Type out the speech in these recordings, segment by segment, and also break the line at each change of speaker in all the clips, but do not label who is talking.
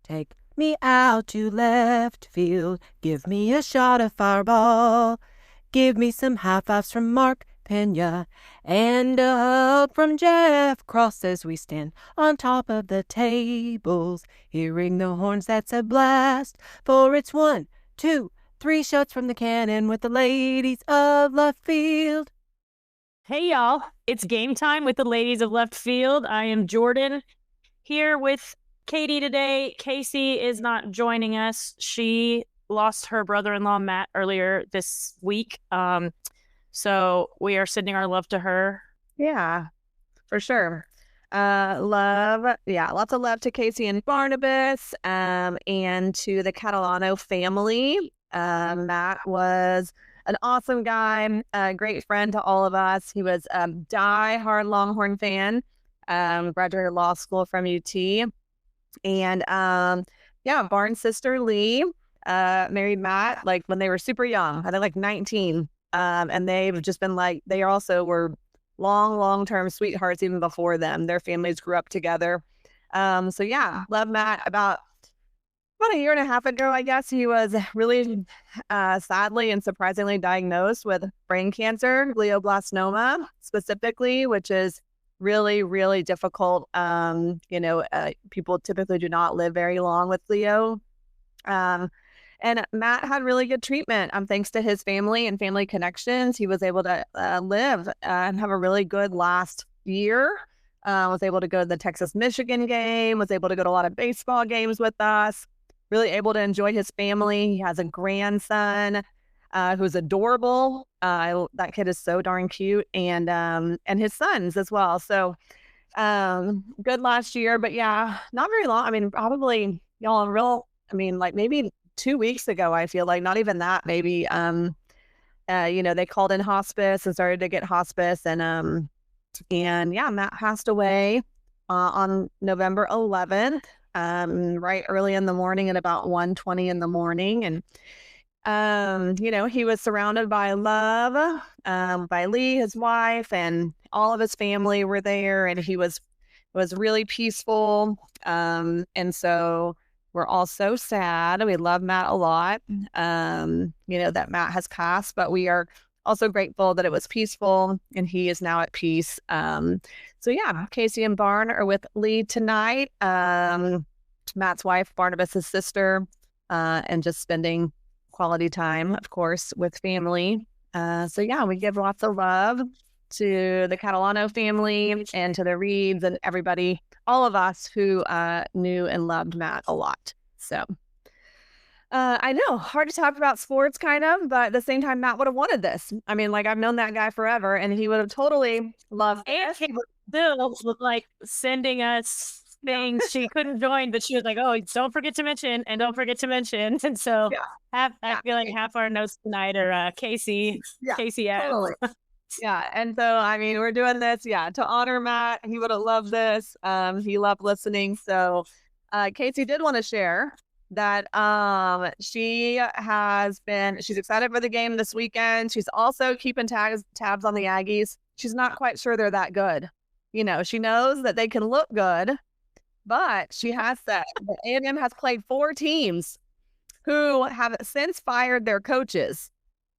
Take me out to left field. Give me a shot of Fireball. Give me some high fives from Mark Pena and a hug from Jeff Cross as we stand on top of the tables. Hearing the horns, that's a blast. For it's 1, 2, 3 shots from the cannon with the ladies of left field.
Hey, y'all. It's game time with the ladies of left field. I am Jordan here with Katie today. Casey is not joining us. She lost her brother-in-law, Matt, earlier this week. So we are sending our love to her.
Yeah, for sure. Lots of love to Casey and Barnabas, and to the Catalano family. Matt was an awesome guy, a great friend to all of us. He was a die-hard Longhorn fan, graduated law school from UT. And Barnes' sister, Lee, married Matt like when they were super young. I think like 19. And they've just been like, they also were long-term sweethearts even before them. Their families grew up together. Love Matt. About a year and a half ago, I guess, he was really sadly and surprisingly diagnosed with brain cancer, glioblastoma specifically, which is really, really difficult. People typically do not live very long with glio. And Matt had really good treatment. Thanks to his family and family connections, he was able to live and have a really good last year. Was able to go to the Texas-Michigan game, was able to go to a lot of baseball games with us, really able to enjoy his family. He has a grandson who's adorable. That kid is so darn cute, and his sons as well. So good last year, but yeah, not very long. I mean, probably like maybe 2 weeks ago, I feel like, not even that, maybe, they called in hospice and started to get hospice, and Matt passed away on November 11th, right early in the morning at about 1:20 in the morning. And, he was surrounded by love, by Lee, his wife, and all of his family were there, and he was really peaceful. And so we're all so sad. We love Matt a lot, that Matt has passed, but we are also grateful that it was peaceful and he is now at peace. Casey and Barn are with Lee tonight. Matt's wife, Barnabas' sister, and just spending quality time, of course, with family. We give lots of love to the Catalano family and to the Reeds and everybody, all of us who knew and loved Matt a lot. So I know, hard to talk about sports kind of, but at the same time, Matt would have wanted this. I mean, like, I've known that guy forever, and he would have totally loved it.
And Bill was like sending us things. She couldn't join, but she was like, "Oh, don't forget to mention," and don't forget to mention. And so I feel like half our notes tonight are Casey. Casey adds.
Totally. Yeah. And so, I mean, we're doing this, to honor Matt. He would have loved this. He loved listening. So Casey did want to share that she's excited for the game this weekend. She's also keeping tabs on the Aggies. She's not quite sure they're that good. She knows that they can look good, but she has said that A&M has played 4 teams who have since fired their coaches.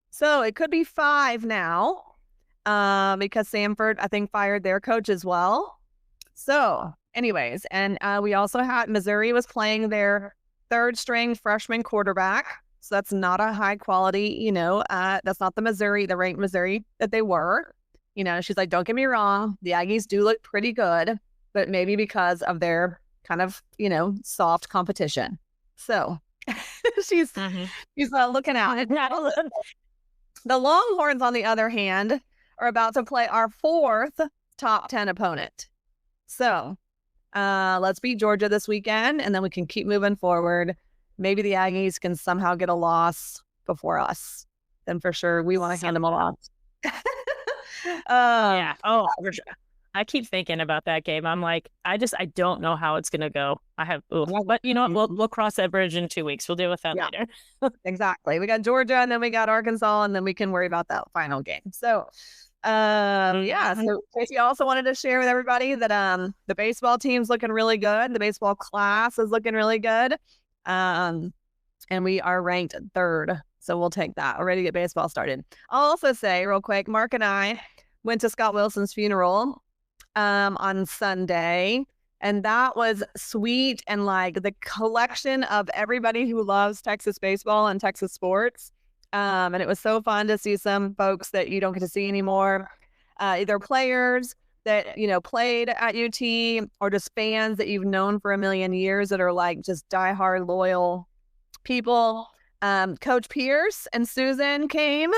So it could be 5 now. Because Samford, I think, fired their coach as well. So anyways, and we also had Missouri was playing their 3rd-string freshman quarterback. So that's not a high quality, that's not the ranked Missouri that they were. She's like, don't get me wrong, the Aggies do look pretty good, but maybe because of their kind of, soft competition. So she's looking out. The Longhorns, on the other hand, are about to play our 4th top 10 opponent. So let's beat Georgia this weekend, and then we can keep moving forward. Maybe the Aggies can somehow get a loss before us. Then for sure, we want to hand them a loss.
For sure. I keep thinking about that game. I'm like, I don't know how it's going to go. But you know what? We'll cross that bridge in 2 weeks. We'll deal with that later.
Exactly. We got Georgia, and then we got Arkansas, and then we can worry about that final game. So Yeah. So Casey also wanted to share with everybody that the baseball team's looking really good. The baseball class is looking really good. And we are ranked 3rd. So we'll take that. We're ready to get baseball started. I'll also say real quick, Mark and I went to Scott Wilson's funeral on Sunday. And that was sweet. And like the collection of everybody who loves Texas baseball and Texas sports. And it was so fun to see some folks that you don't get to see anymore, either players that, you know, played at UT or just fans that you've known for a million years that are like just diehard loyal people. Coach Pierce and Susan came,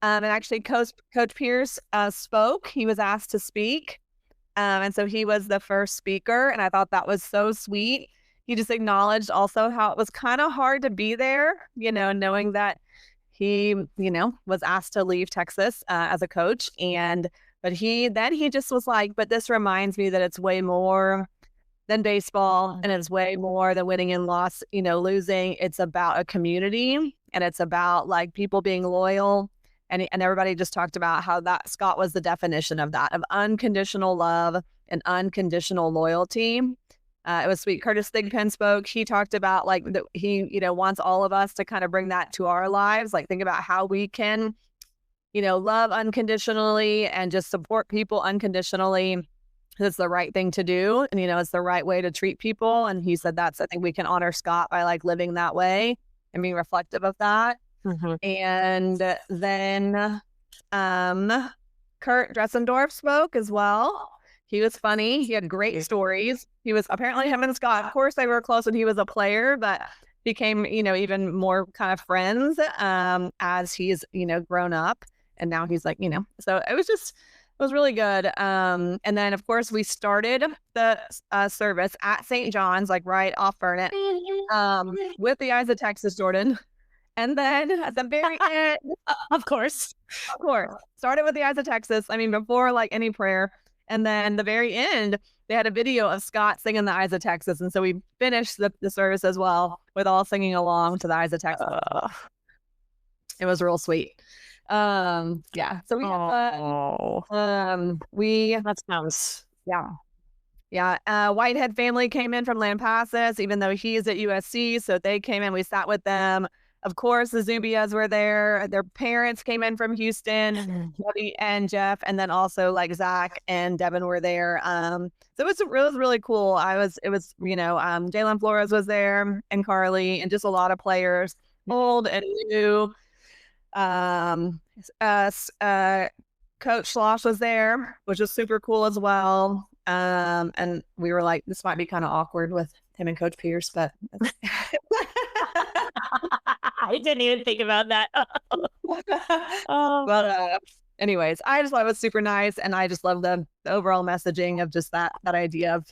and actually Coach Pierce spoke. He was asked to speak. And so he was the first speaker, and I thought that was so sweet. He just acknowledged also how it was kind of hard to be there, you know, knowing that he, you know, was asked to leave Texas as a coach. But he just was like, but this reminds me that it's way more than baseball, and it's way more than winning and loss, you know, losing. It's about a community, and it's about like people being loyal. And everybody just talked about how that Scott was the definition of that, of unconditional love and unconditional loyalty. It was sweet. Curtis Thigpen spoke. He talked about like he, you know, wants all of us to kind of bring that to our lives. Like think about how we can, you know, love unconditionally and just support people unconditionally. It's the right thing to do. And, you know, it's the right way to treat people. And he said I think we can honor Scott by like living that way and being reflective of that.
Mm-hmm.
And then Kurt Dressendorf spoke as well. He was funny. He had great stories. He was apparently him and Scott. Of course, they were close when he was a player, but became, you know, even more kind of friends as he's, you know, grown up. And now he's like, you know, so it was really good. And then, of course, we started the service at St. John's, like right off Burnett, with the Eyes of Texas, Jordan. And then at the very end,
of course,
started with the Eyes of Texas. I mean, before like any prayer. And then the very end, they had a video of Scott singing the Eyes of Texas. And so we finished the service as well with all singing along to the Eyes of Texas. It was real sweet. Yeah. So
that sounds,
yeah. Whitehead family came in from Lampasas, even though he's at USC. So they came in, we sat with them. Of course, the Zubias were there. Their parents came in from Houston, Debbie and Jeff, and then also like Zach and Devin were there. So it was really cool. It was, you know, Jalen Flores was there and Carly and just a lot of players, old and new. Coach Schloss was there, which was super cool as well. And we were like, this might be kind of awkward with him and Coach Pierce, but
I didn't even think about that.
But anyways, I just thought it was super nice, and I just love the overall messaging of just that idea of,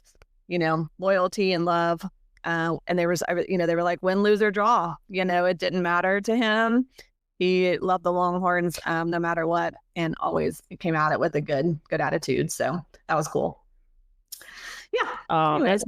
you know, loyalty and love. And they were like, win, lose, or draw. You know, it didn't matter to him. He loved the Longhorns no matter what, and always came at it with a good attitude. So that was cool. Yeah.
Oh, anyway,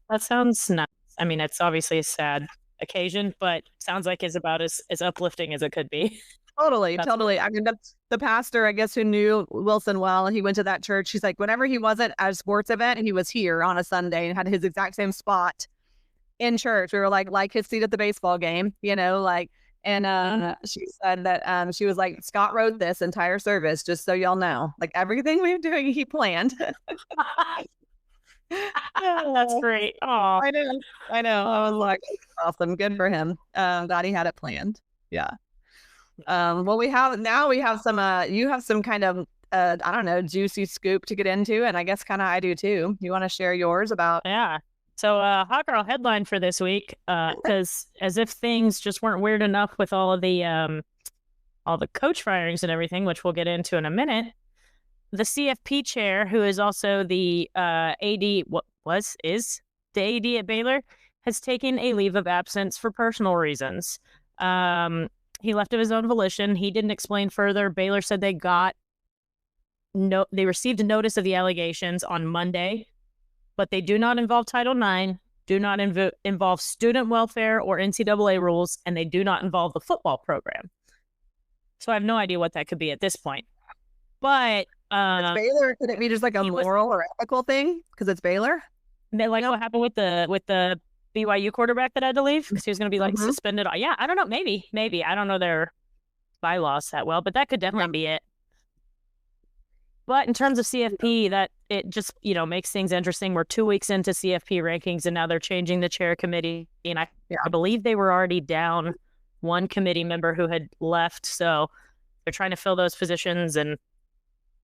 that sounds nice. I mean, it's obviously a sad occasion, but sounds like it's about as uplifting as it could be.
Totally. I mean, the pastor, I guess, who knew Wilson well, and he went to that church. He's like, whenever he wasn't at a sports event, he was here on a Sunday and had his exact same spot in church. We were like his seat at the baseball game, you know, like. And she said that she was like, Scott wrote this entire service, just so y'all know, like everything we were doing, he planned.
That's great. Oh,
I know. I was like, awesome, good for him. Glad he had it planned. Yeah. Well, we have some. You have some kind of I don't know, juicy scoop to get into, and I guess kind of I do too. You want to share yours about?
Yeah. So, Hot Girl headline for this week, because as if things just weren't weird enough with all the coach firings and everything, which we'll get into in a minute. The CFP chair, who is also the AD, is the AD at Baylor, has taken a leave of absence for personal reasons. He left of his own volition. He didn't explain further. Baylor said they received a notice of the allegations on Monday, but they do not involve Title IX, do not involve student welfare or NCAA rules, and they do not involve the football program. So I have no idea what that could be at this point. But
It's Baylor. Could it be just like a moral or ethical thing because it's Baylor?
Like what happened with the BYU quarterback that had to leave because he was going to be like suspended. Yeah, I don't know. Maybe I don't know their bylaws that well, but that could definitely be it. But in terms of CFP, that it just makes things interesting. We're 2 weeks into CFP rankings, and now they're changing the chair committee, and I believe they were already down one committee member who had left, so they're trying to fill those positions. And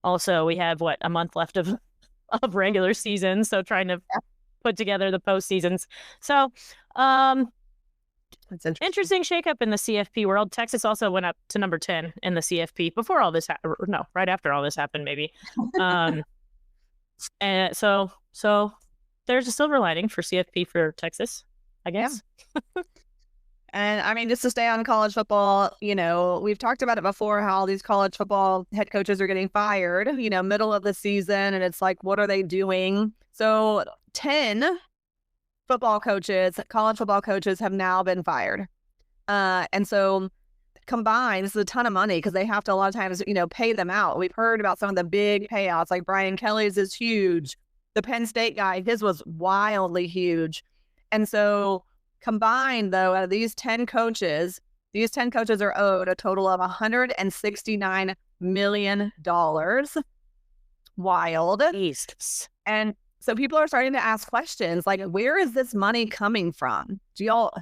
also, we have a month left of regular season, so trying to put together the postseasons. So,
That's
interesting shakeup in the CFP world. Texas also went up to number 10 in the CFP before all this happened. No, right after all this happened, maybe. And so there's a silver lining for CFP for Texas, I guess.
Yeah. And I mean, just to stay on college football, we've talked about it before, how these college football head coaches are getting fired, middle of the season. And it's like, what are they doing? So 10 college football coaches have now been fired. And so combined, this is a ton of money because they have to a lot of times, pay them out. We've heard about some of the big payouts, like Brian Kelly's is huge. The Penn State guy, his was wildly huge. And so combined, though, out of these 10 coaches are owed a total of $169 million. Wild.
Jeez.
And so people are starting to ask questions like, where is this money coming from?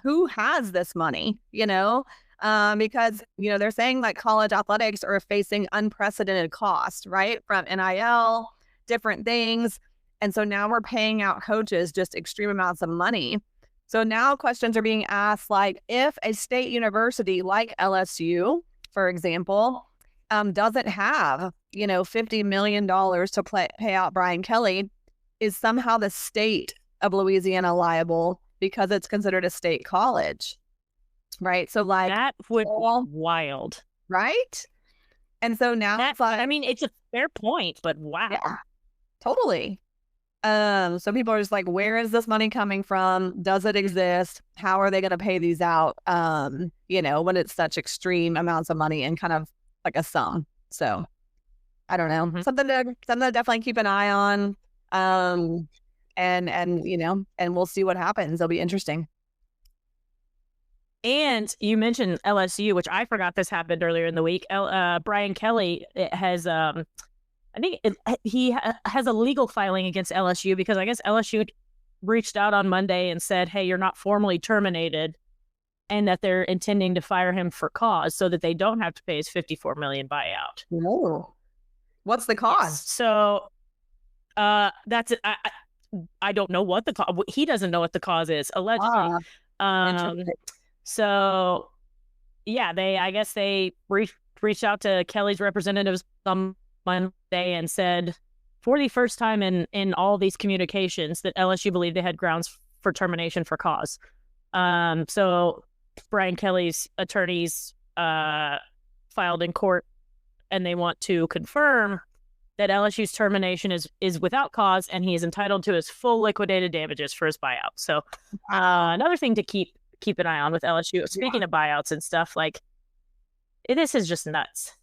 Who has this money? Because, they're saying like college athletics are facing unprecedented cost, right? From NIL, different things. And so now we're paying out coaches just extreme amounts of money. So now questions are being asked, like if a state university like LSU, for example, doesn't have, $50 million to pay out Brian Kelly, is somehow the state of Louisiana liable because it's considered a state college, right? So like
that would be wild,
right? And so now it's like,
I mean, it's a fair point, but wow,
yeah, totally. So people are just like, where is this money coming from? Does it exist? How are they going to pay these out? When it's such extreme amounts of money and kind of like a sum. So I don't know, something to definitely keep an eye on. And we'll see what happens. It'll be interesting.
And you mentioned LSU, which I forgot this happened earlier in the week. Brian Kelly has, I think he has a legal filing against LSU because I guess LSU reached out on Monday and said, hey, you're not formally terminated, and that they're intending to fire him for cause so that they don't have to pay his $54 million buyout.
No. What's the cause?
Yes. So that's it. I don't know what the cause. He doesn't know what the cause is, allegedly. So yeah, I guess they reached out to Kelly's representatives on Monday and said, for the first time in all these communications, that LSU believed they had grounds for termination for cause. So Brian Kelly's attorneys filed in court, and they want to confirm that LSU's termination is without cause, and he is entitled to his full liquidated damages for his buyout. So another thing to keep an eye on with LSU. Speaking of buyouts and stuff, like this is just nuts.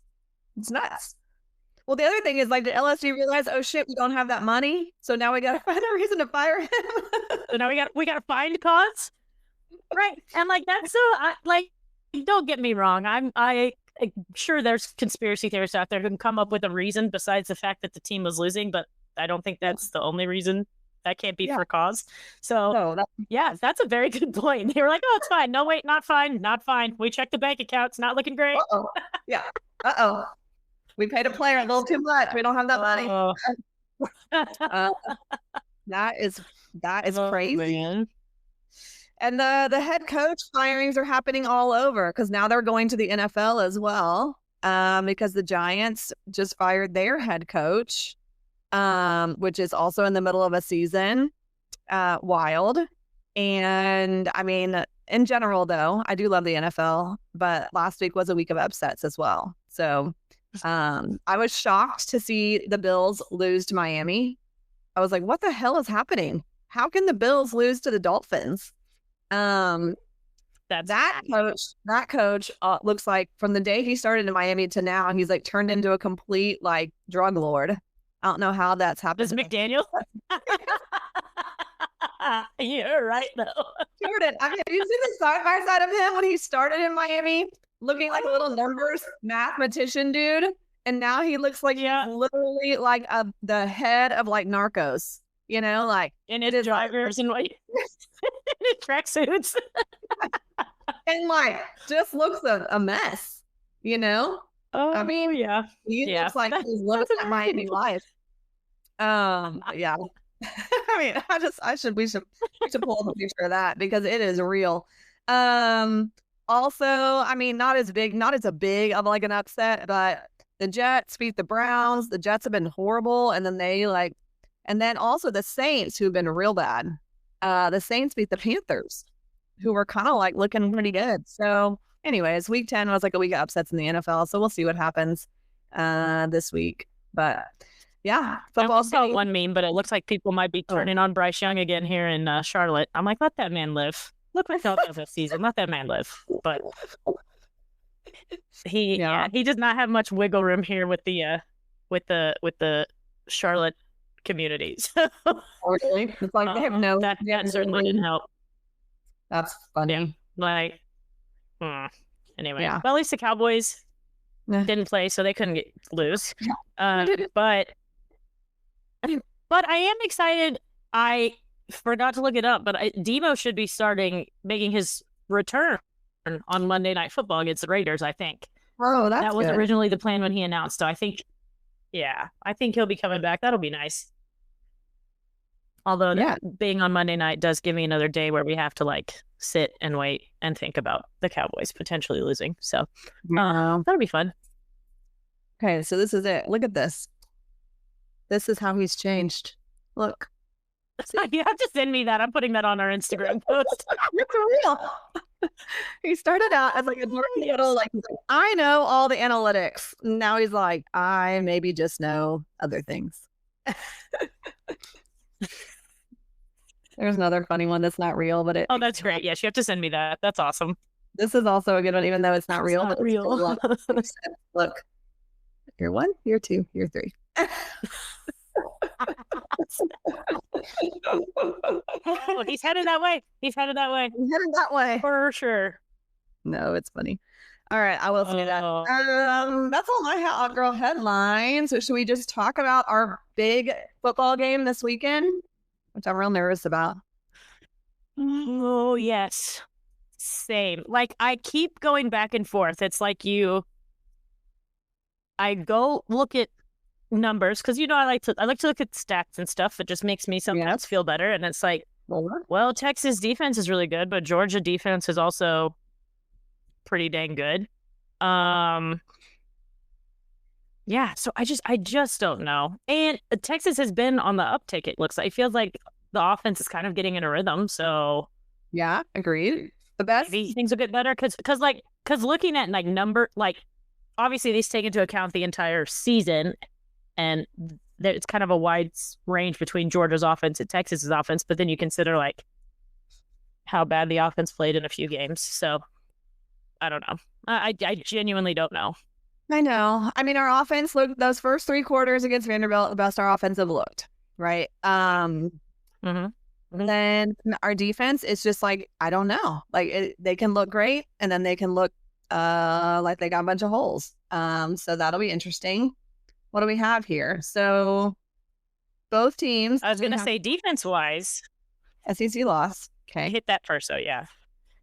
It's nuts. Well, the other thing is, like, did LSU realize, oh shit, we don't have that money, so now we got to find a reason to fire him.
So now we got to find cause, right? And like that's so don't get me wrong, I'm sure there's conspiracy theorists out there who can come up with a reason besides the fact that the team was losing, but I don't think that's the only reason. That can't be for cause. So that's a very good point. They were like, oh, it's fine. No, wait, not fine. We checked the bank account. It's not looking great.
Yeah. We paid a player a little too much. We don't have that money. That is crazy. Man. And the head coach firings are happening all over because now they're going to the NFL as well. Because the Giants just fired their head coach, which is also in the middle of a season. Wild. And I mean, in general, though, I do love the NFL, but last week was a week of upsets as well. So I was shocked to see the Bills lose to Miami. I was like, what the hell is happening? How can the Bills lose to the Dolphins? that coach looks like from the day he started in Miami to now, he's like turned into a complete like drug lord. I don't know how that's happened.
Does McDaniel? You're right though.
Jordan, I mean, have you seen the side by side of him when he started in Miami, looking like a little numbers mathematician dude, and now he looks like he's literally like the head of like Narcos. You know, like
in his drivers and white tracksuits,
and like just looks a mess. You know,
I mean,
he looks like he's living a Miami life. Yeah. I mean, we should pull up a picture of that because it is real. Also, I mean, not as big of like an upset, but the Jets beat the Browns. The Jets have been horrible, and then also the Saints, who've been real bad. The Saints beat the Panthers, who were kind of like looking pretty good. So, anyways, week 10 was like a week of upsets in the NFL. So we'll see what happens this week. But yeah, football.
I saw one meme, but it looks like people might be turning on Bryce Young again here in Charlotte. I'm like, let that man live. Look what he does this season. Let that man live. But he does not have much wiggle room here with the Charlotte communities.
Really? It's like they have no.
That certainly didn't help.
That's funny.
Yeah, like, anyway. Well, at least the Cowboys didn't play, so they couldn't lose. But I am excited. I forgot to look it up, but Debo should be making his return on Monday Night Football against the Raiders, I think.
Oh,
that was originally the plan when he announced. So I think he'll be coming back. That'll be nice. Although being on Monday night does give me another day where we have to like sit and wait and think about the Cowboys potentially losing. So that'll be fun.
Okay, so this is it. Look at this. This is how he's changed. Look.
You have to send me that. I'm putting that on our Instagram post.
It's real. He started out as like a little like I know all the analytics. Now he's like, I maybe just know other things. There's another funny one that's not real, but
oh, that's great. Yes, you have to send me that. That's awesome.
This is also a good one, even though it's not real.
Not real.
Look, year 1, year 2, year 3.
Oh, he's headed that way. He's headed that way for sure.
No, it's funny. All right, I will say that. That's all I have, girl headlines. So should we just talk about our big football game this weekend, which I'm real nervous about?
Oh yes, same. Like I keep going back and forth. It's like I go look at numbers because I like to look at stats and stuff. It just makes me sometimes feel better. And it's like, well, Texas defense is really good, but Georgia defense is also pretty dang good. Yeah, so I just don't know. And Texas has been on the uptick. It looks like it feels like the offense is kind of getting in a rhythm. So
yeah, agreed. The best
maybe things will get better because looking at like obviously these take into account the entire season, and it's kind of a wide range between Georgia's offense and Texas's offense. But then you consider like how bad the offense played in a few games. So I don't know. I genuinely don't know.
I know. I mean, our offense looked those first 3 quarters against Vanderbilt the best our offensive looked, right? Then our defense is just like, I don't know. Like they can look great, and then they can look like they got a bunch of holes. So that'll be interesting. What do we have here? So both teams.
I was going to say defense-wise.
SEC loss. Okay.
Hit that first, though, yeah.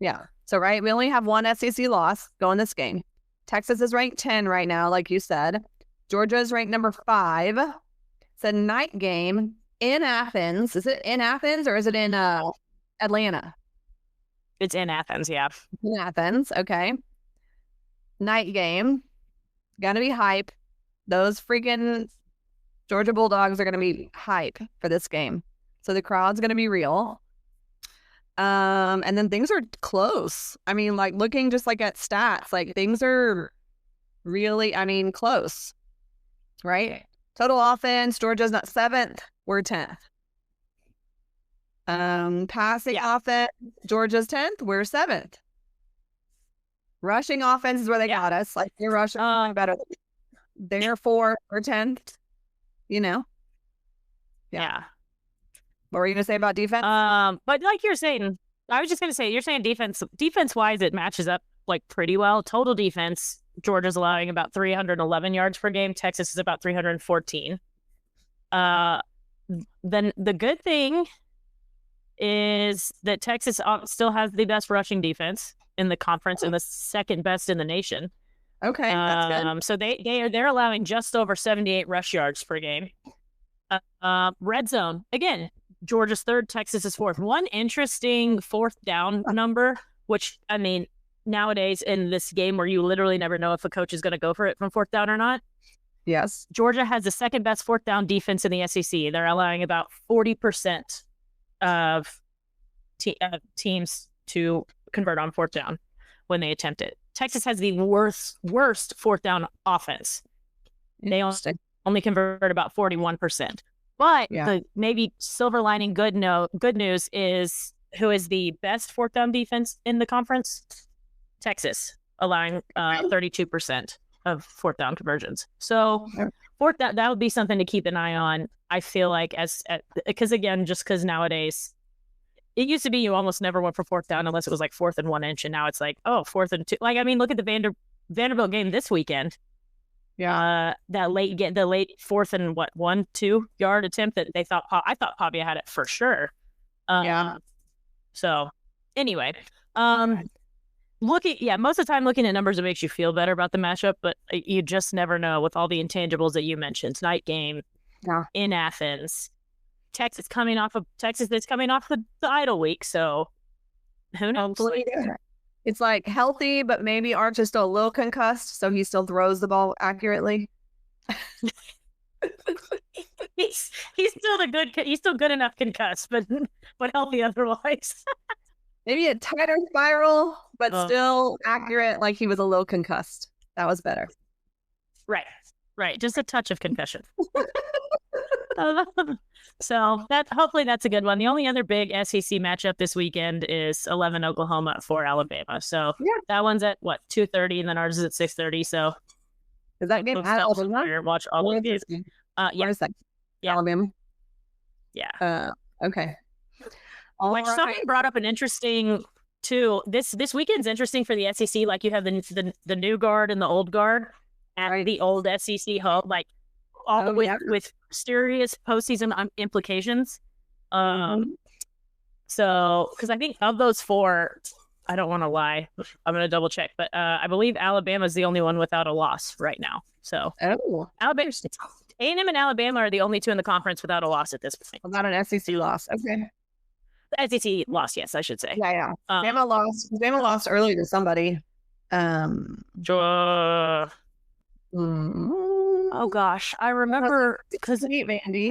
Yeah. So, right, we only have one SEC loss going this game. Texas is ranked 10 right now, like you said. Georgia is ranked number 5. It's a night game in Athens. Is it in Athens or is it in Atlanta?
It's in Athens, yeah.
In Athens, okay. Night game. Gonna be hype. Those freaking Georgia Bulldogs are going to be hype for this game. So the crowd's going to be real. And then things are close. I mean, like looking just like at stats, like things are really, close, right? Total offense, Georgia's not 7th, we're 10th. Passing offense, Georgia's 10th, we're 7th. Rushing offense is where they got us. Like, they're rushing better. They're 4 or 10, you know?
Yeah.
What were you going to say about defense?
But like you're saying, I was just going to say, you're saying defense-wise, it matches up like pretty well. Total defense, Georgia's allowing about 311 yards per game. Texas is about 314. Then the good thing is that Texas still has the best rushing defense in the conference and the second best in the nation.
Okay, that's good.
So they're allowing just over 78 rush yards per game. Red zone, again, Georgia's third, Texas is fourth. One interesting fourth down number, which, I mean, nowadays in this game where you literally never know if a coach is going to go for it from fourth down or not.
Yes.
Georgia has the second best fourth down defense in the SEC. They're allowing about 40% of teams to convert on fourth down when they attempt it. Texas has the worst fourth down offense. They only convert about 41%. But the maybe silver lining good news is who is the best fourth down defense in the conference? Texas, allowing 32% of fourth down conversions. So that would be something to keep an eye on. I feel like because nowadays it used to be you almost never went for fourth down unless it was like 4th and 1 inch, and now it's like 4th and 2. Like, I mean, look at the Vanderbilt game this weekend. Yeah, the late 4th and 1-2 yard attempt that I thought Pavia had it for sure. So anyway, most of the time looking at numbers, it makes you feel better about the matchup, but you just never know with all the intangibles that you mentioned. Night game in Athens, Texas that's coming off the idle week, so who knows?
It's like healthy, but maybe Arch is still a little concussed, so he still throws the ball accurately.
he's still good enough concussed, but healthy otherwise.
Maybe a tighter spiral, but still accurate, like he was a little concussed. That was better.
Right. Just a touch of concussion. So hopefully that's a good one. The only other big SEC matchup this weekend is 11 Oklahoma for Alabama. So that one's at 2:30, and then ours is at 6:30. So
is that game at Alabama?
Watch all of these.
Where is that? Alabama.
Yeah.
Okay.
Somebody brought up an interesting too. This weekend's interesting for the SEC. Like, you have the new guard and the old guard at the old SEC home. Like, with serious postseason implications. So, because I think of those 4, I don't want to lie, I'm going to double check, but I believe Alabama's the only one without a loss right now. So, Alabama, A&M and Alabama are the only 2 in the conference without a loss at this point.
Not an SEC loss. Okay.
The SEC loss, yes, I should say.
Yeah. Bama lost early to somebody.
Oh gosh, I remember because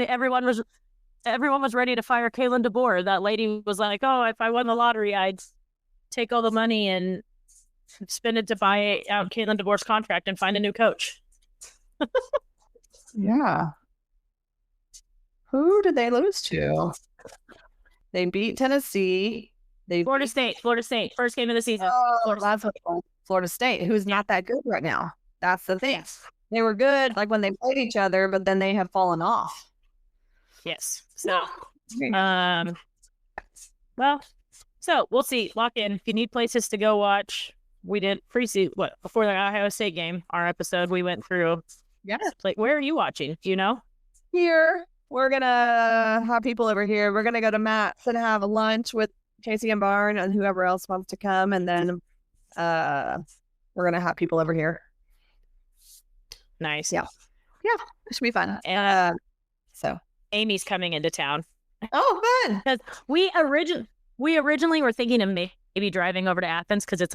everyone was ready to fire Kalen DeBoer. That lady was like, "Oh, if I won the lottery, I'd take all the money and spend it to buy out Kalen DeBoer's contract and find a new coach."
Yeah. Who did they lose to? They beat Tennessee.
Florida State. First game of the season.
Florida State, who's not that good right now. That's the thing. They were good like when they played each other, but then they have fallen off.
Yes. So, so we'll see. Lock in. If you need places to go watch, we did preseason. Before the Ohio State game, our episode, we went through.
Yeah.
Where are you watching? Do you know?
Here. We're gonna have people over here. We're gonna go to Matt's and have a lunch with Casey and Barn and whoever else wants to come, and then we're gonna have people over here.
Nice.
Yeah, it should be fun. So
Amy's coming into town.
Oh, fun!
Because we originally were thinking of maybe driving over to Athens because it's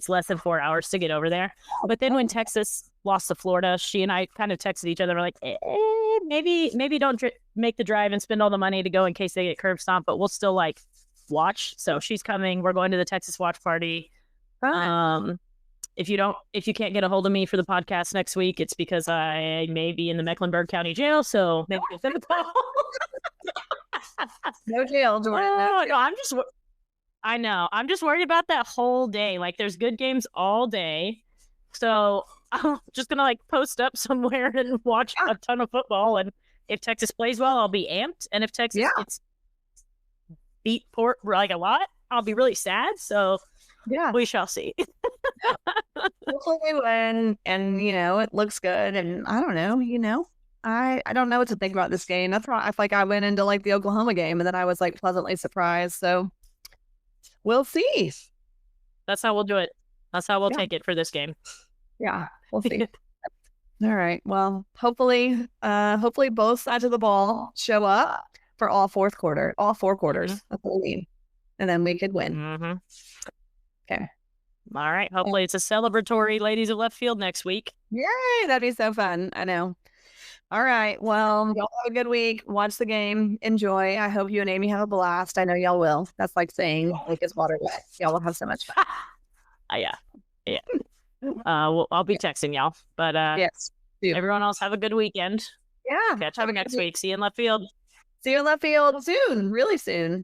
less than 4 hours to get over there. But then when Texas lost to Florida, she and I kind of texted each other. We're like, maybe don't make the drive and spend all the money to go in case they get curb stomped, but we'll still like watch. So she's coming. We're going to the Texas watch party. If you can't get a hold of me for the podcast next week, it's because I may be in the Mecklenburg County Jail. So maybe send a call.
No jail, Jordan.
No, I know. I'm just worried about that whole day. Like, there's good games all day. So I'm just going to like post up somewhere and watch a ton of football. And if Texas plays well, I'll be amped. And if Texas gets beat Port like a lot, I'll be really sad. So we shall see.
Hopefully they win, and it looks good. And I don't know, I don't know what to think about this game. That's why I feel like I went into like the Oklahoma game, and then I was like pleasantly surprised. So we'll see.
That's how we'll do it. That's how we'll take it for this game.
Yeah, we'll see. All right. Well, hopefully both sides of the ball show up for all four quarters. That's what we need, and then we could win. Okay.
All right. Hopefully it's a celebratory Ladies of Left Field next week.
Yay! That'd be so fun. I know. All right. Well, y'all have a good week. Watch the game. Enjoy. I hope you and Amy have a blast. I know y'all will. That's like saying like it's water wet. Y'all will have so much fun.
Yeah. Well, I'll be texting y'all. But
yes.
Everyone else have a good weekend.
Yeah.
Catch up next week. See you in left field.
See you in left field soon. Really soon.